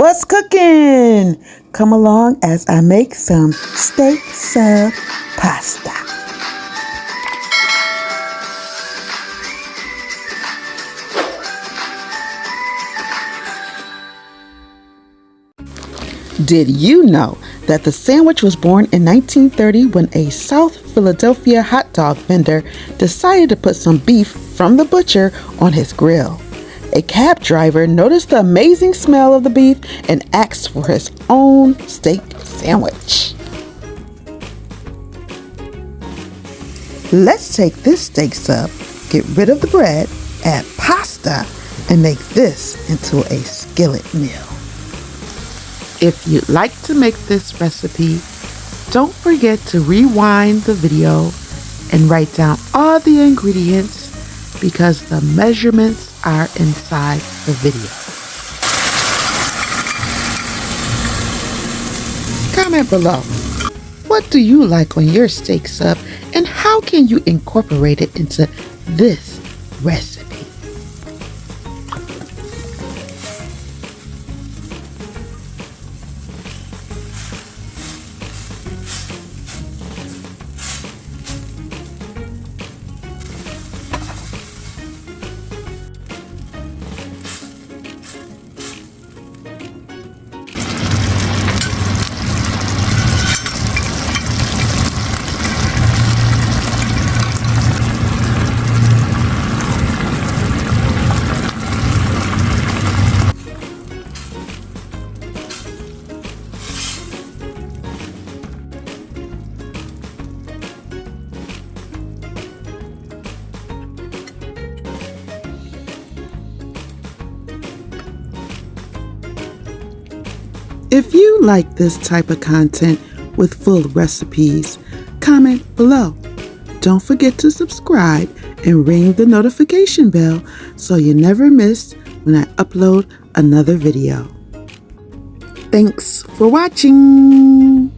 What's cooking? Come along as I make some steak sub pasta. Did you know that the sandwich was born in 1930 when a South Philadelphia hot dog vendor decided to put some beef from the butcher on his grill? A cab driver noticed the amazing smell of the beef and asked for his own steak sandwich. Let's take this steak sub, get rid of the bread, add pasta, and make this into a skillet meal. If you'd like to make this recipe, don't forget to rewind the video and write down all the ingredients because the measurements are inside the video. Comment below, what do you like on your steak sub and how can you incorporate it into this recipe? If you like this type of content with full recipes, comment below. Don't forget to subscribe and ring the notification bell so you never miss when I upload another video. Thanks for watching.